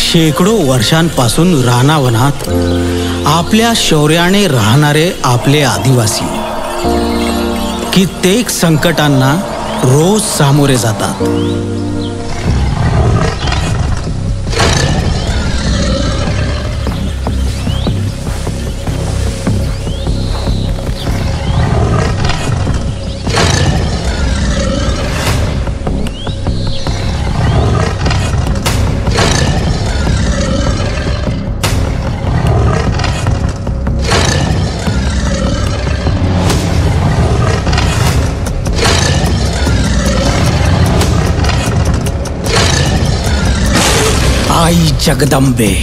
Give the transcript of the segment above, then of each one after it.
शेकडो वर्षांपासून रानावनात आपल्या शौर्याने राहणारे आपले आदिवासी कित्येक संकटांना रोज सामोरे जातात. आई जगदंबे,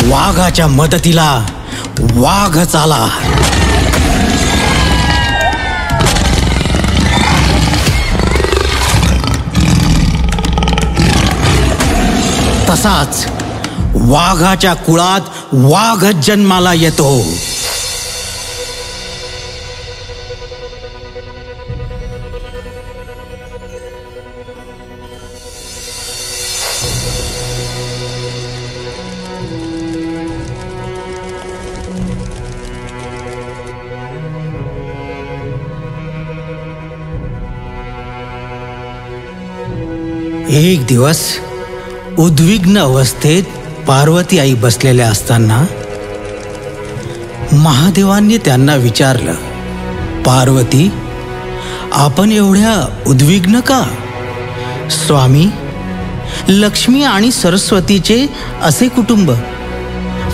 वाघाच्या मदतीला वाघच आला. तसाच वाघाच्या कुळात वाघच जन्माला येतो. एक दिवस उद्विग्न अवस्थेत पार्वती आई बसलेल्या असताना महादेवांनी त्यांना विचारलं, पार्वती, आपण एवढ्या उद्विग्न का? स्वामी, लक्ष्मी आणि सरस्वतीचे असे कुटुंब,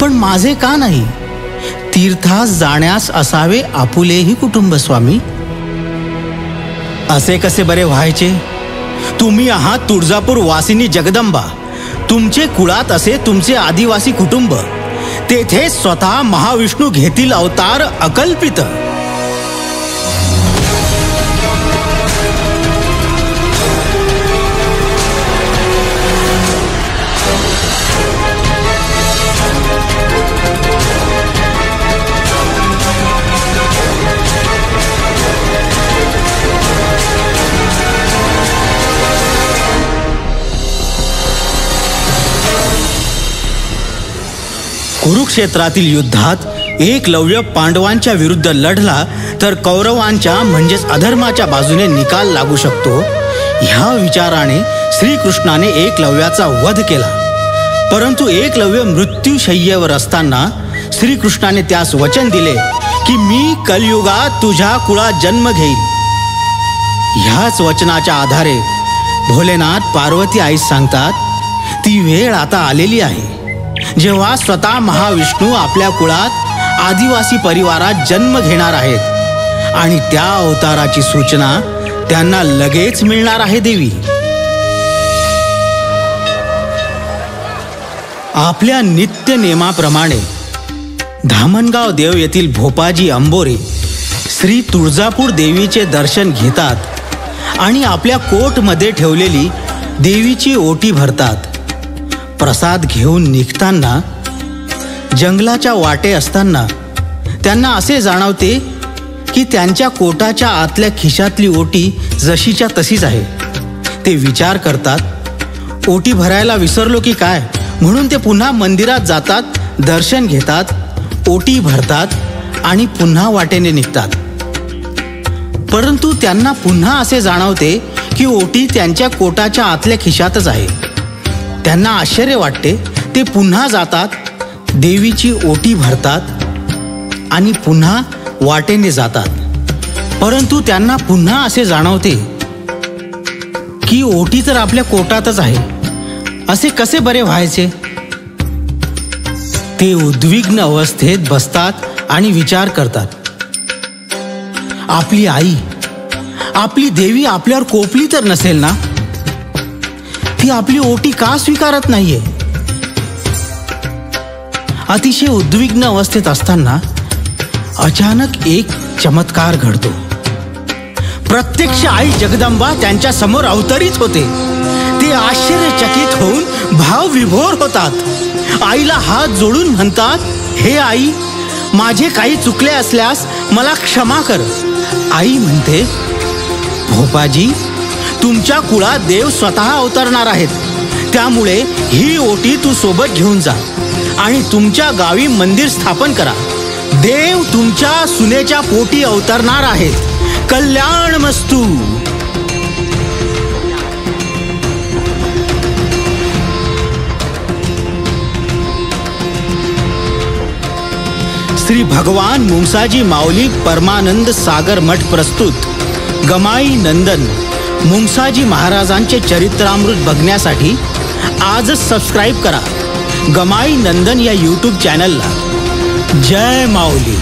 पण माझे का नाही? तीर्थास जाण्यास असावे आपुलेही कुटुंब स्वामी. असे कसे बरे व्हायचे? तुम्ही आहात तुळजापूर वासिनी जगदंबा. तुमचे कुळात असे तुमचे आदिवासी कुटुंब, तेथे स्वतः महाविष्णू घेतील अवतार अकल्पित. कुरुक्षेत्रातील युद्धात एकलव्य पांडवांच्या विरुद्ध लढला तर कौरवांच्या म्हणजेच अधर्माच्या बाजूने निकाल लागू शकतो, ह्या विचाराने श्रीकृष्णाने एकलव्याचा वध केला. परंतु एकलव्य मृत्यूशय्येवर असताना श्रीकृष्णाने त्यास वचन दिले की मी कलियुगात तुझ्या कुळात जन्म घेईल. ह्याच वचनाच्या आधारे भोलेनाथ पार्वती आईस सांगतात, ती वेळ आता आलेली आहे जेव्हा स्वतः महाविष्णू आपल्या कुळात आदिवासी परिवारात जन्म घेणार आहेत आणि त्या अवताराची सूचना त्यांना लगेच मिळणार आहे. देवी आपल्या नित्य नेमाप्रमाणे धामणगाव देव येथील भोपाजी अंबोरे श्री तुळजापूर देवीचे दर्शन घेतात आणि आपल्या कोटमध्ये ठेवलेली देवीची ओटी भरतात. प्रसाद घेऊन निघताना जंगलाच्या वाटे असताना त्यांना असे जाणवते की त्यांच्या कोटाच्या आतल्या खिशातली ओटी जशीच्या तशीच आहे. ते विचार करतात, ओटी भरायला विसरलो की काय, म्हणून ते पुन्हा मंदिरात जातात, दर्शन घेतात, ओटी भरतात आणि पुन्हा वाटेने निघतात. परंतु त्यांना पुन्हा असे जाणवते की ओटी त्यांच्या कोटाच्या आतल्या खिशातच आहे. त्यांना आश्चर्य वाटते. ते पुन्हा जातात, देवीची ओटी भरतात आणि पुन्हा वाटेने जातात. परंतु त्यांना पुन्हा असे जाणवते की ओटी तर आपल्या कोटातच आहे. असे कसे बरे व्हायचे? ते उद्विग्न अवस्थेत बसतात आणि विचार करतात. आपली आई, आपली देवी आपल्यावर कोपली तर नसेल ना? ती आपली ओटी का स्वीकारत नाहीये? अतिशय उद्विग्न अवस्थेत असताना अचानक एक चमत्कार घडतो. प्रत्यक्ष आई जगदंबा त्यांच्या समोर अवतरित होते. ते आश्चर्यचकित होऊन भावविभोर होतात. आईला हात जोडून म्हणतात, हे आई, माझे काही चुकले असल्यास मला क्षमा कर. आई म्हणते, भोपाजी, तुमच्या कुळात देव स्वतः अवतरणार आहेत. त्यामुळे ही ओटी तू सोबत घेऊन जा आणि तुमच्या गावी मंदिर स्थापन करा. देव तुमच्या सुनेच्या पोटी अवतरणार आहेत. कल्याणमस्तू. श्री भगवान मुंगसाजी माऊली परमानंद सागर मठ प्रस्तुत गमाई नंदन मुंगसाजी महाराजांचे चरित्रामृत बघण्यासाठी आजच सबस्क्राईब करा गमाई नंदन या यूट्यूब चॅनलला. जय माऊली.